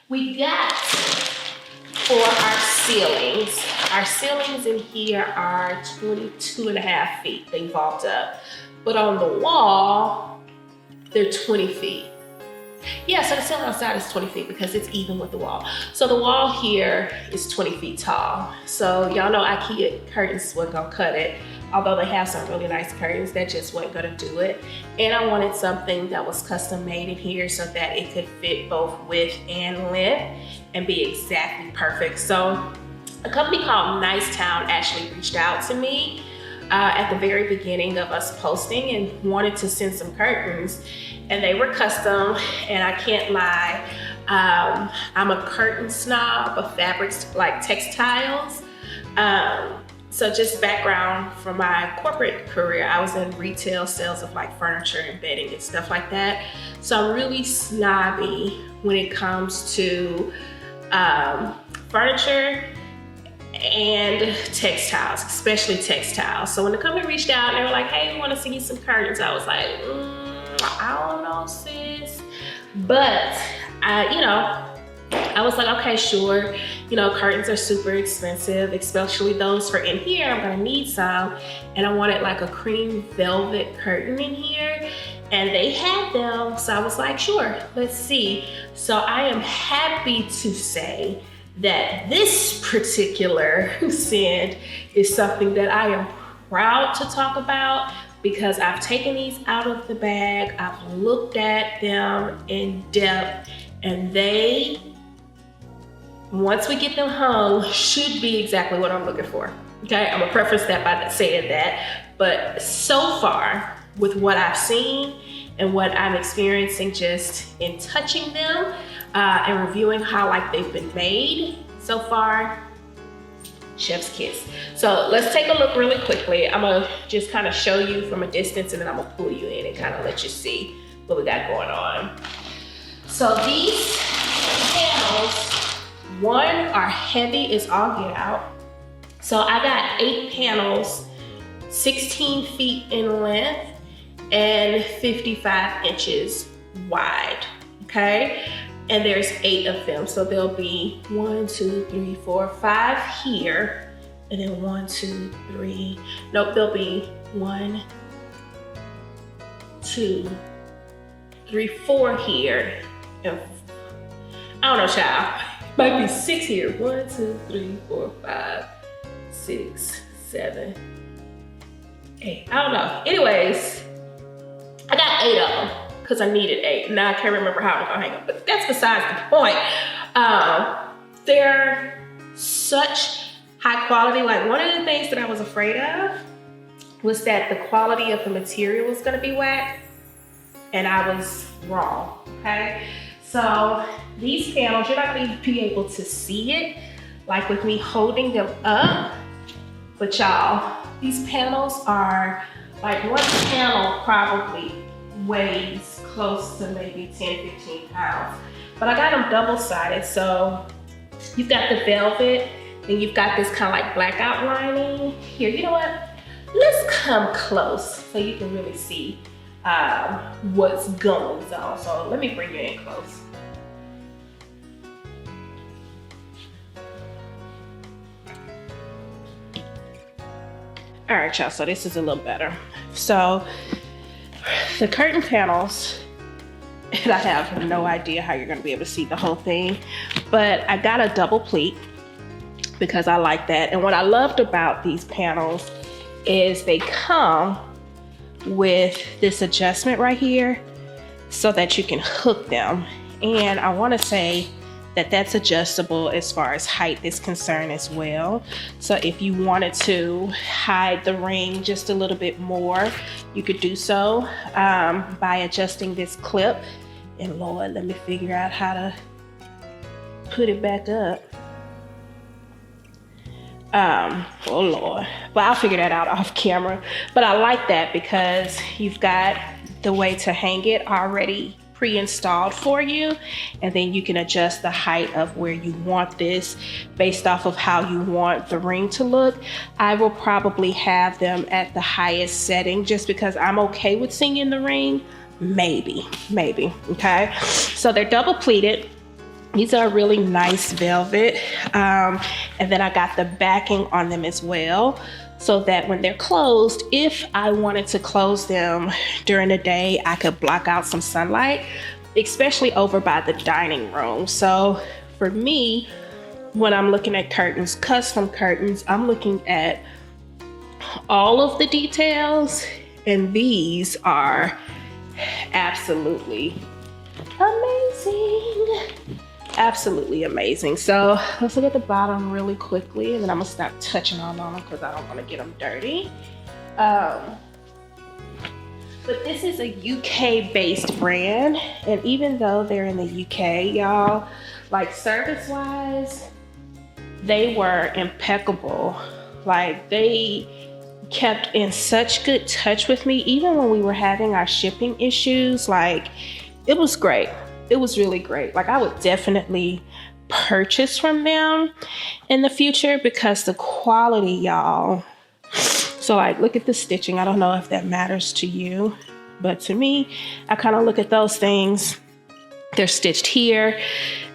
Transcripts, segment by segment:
We got for our ceilings in here are 22 and a half feet. They vault up. But on the wall, they're 20 feet. Yeah, so the ceiling outside is 20 feet because it's even with the wall. So the wall here is 20 feet tall. So y'all know IKEA curtains wasn't gonna cut it. Although they have some really nice curtains, that just wasn't gonna do it. And I wanted something that was custom made in here so that it could fit both width and length and be exactly perfect. So a company called Nicetown actually reached out to me at the very beginning of us posting and wanted to send some curtains. And they were custom, and I can't lie, I'm a curtain snob of fabrics like textiles. So just background from my corporate career, I was in retail sales of like furniture and bedding and stuff like that. So I'm really snobby when it comes to furniture and textiles, especially textiles. So when the company reached out and they were like, hey, we want to see you some curtains, I was like, I don't know, sis. But I was like, okay, sure. Curtains are super expensive, especially those for in here. I'm gonna need some. And I wanted like a cream velvet curtain in here. And they had them, so I was like, sure, let's see. So I am happy to say that this particular scent is something that I am proud to talk about, because I've taken these out of the bag, I've looked at them in depth, and they, once we get them hung, should be exactly what I'm looking for. Okay, I'm gonna preface that by saying that, but so far, with what I've seen and what I'm experiencing just in touching them and reviewing how like they've been made so far, chef's kiss. So let's take a look really quickly. I'm gonna just kind of show you from a distance, and then I'm gonna pull you in and kind of let you see what we got going on. So these panels, one, are heavy as all get out. So I got 8 panels, 16 feet in length and 55 inches wide, okay? And there's 8 of them. So there'll be 1, 2, 3, 4, 5 here. And then 1, 2, 3, nope, there'll be 1, 2, 3, 4 here. And I don't know, child. Might be 6 here. 1, 2, 3, 4, 5, 6, 7, 8. I don't know. Anyways, I got 8 of them because I needed 8. Now I can't remember how I'm gonna hang them, but that's besides the point. They're such high quality. Like, one of the things that I was afraid of was that the quality of the material was gonna be whack, and I was wrong, okay? So these panels, you're not gonna be able to see it, like with me holding them up, but y'all, these panels are, like, one panel probably weighs close to maybe 10, 15 pounds. But I got them double-sided, so you've got the velvet, and you've got this kind of like blackout lining. Here, you know what? Let's come close so you can really see what's going on. So let me bring you in close. All right, y'all, so this is a little better. So the curtain panels, and I have no idea how you're gonna be able to see the whole thing, but I got a double pleat because I like that. And what I loved about these panels is they come with this adjustment right here so that you can hook them. And I wanna say that that's adjustable as far as height is concerned as well. So if you wanted to hide the ring just a little bit more, you could do so by adjusting this clip. And Lord, let me figure out how to put it back up. Oh Lord, but I'll figure that out off camera. But I like that because you've got the way to hang it already pre-installed for you, and then you can adjust the height of where you want this based off of how you want the ring to look. I will probably have them at the highest setting just because I'm okay with seeing the ring. Maybe, okay? So they're double pleated. These are really nice velvet. And then I got the backing on them as well, so that when they're closed, if I wanted to close them during the day, I could block out some sunlight, especially over by the dining room. So for me, when I'm looking at curtains, custom curtains, I'm looking at all of the details, and these are absolutely amazing. Absolutely amazing. So let's look at the bottom really quickly, and then I'm gonna stop touching on them because I don't want to get them dirty. But this is a UK based brand, and even though they're in the UK, y'all, like service wise, they were impeccable. Like they kept in such good touch with me, even when we were having our shipping issues. Like it was great. It was really great. Like I would definitely purchase from them in the future because the quality, y'all. So like, look at the stitching. I don't know if that matters to you, but to me, I kind of look at those things. They're stitched here.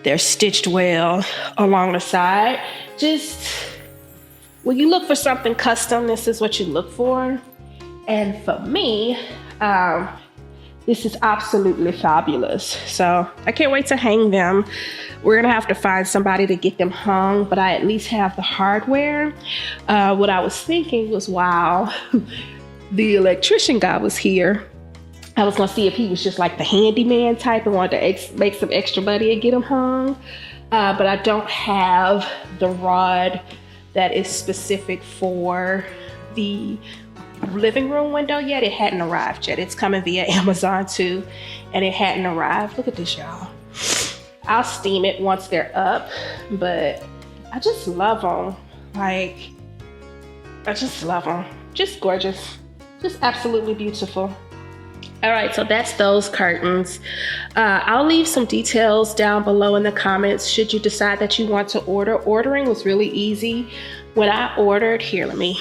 They're stitched well along the side. Just when you look for something custom, this is what you look for. And for me, this is absolutely fabulous. So I can't wait to hang them. We're gonna have to find somebody to get them hung, but I at least have the hardware. What I was thinking was, wow, the electrician guy was here. I was gonna see if he was just like the handyman type and wanted to make some extra money and get them hung. But I don't have the rod that is specific for the living room window yet. It hadn't arrived yet. It's coming via Amazon too, and it hadn't arrived. Look at this, y'all. I'll steam it once they're up, but I just love them. Like, I just love them. Just gorgeous. Just absolutely beautiful. All right, so that's those curtains. I'll leave some details down below in the comments should you decide that you want to order. Ordering was really easy. When I ordered, here, let me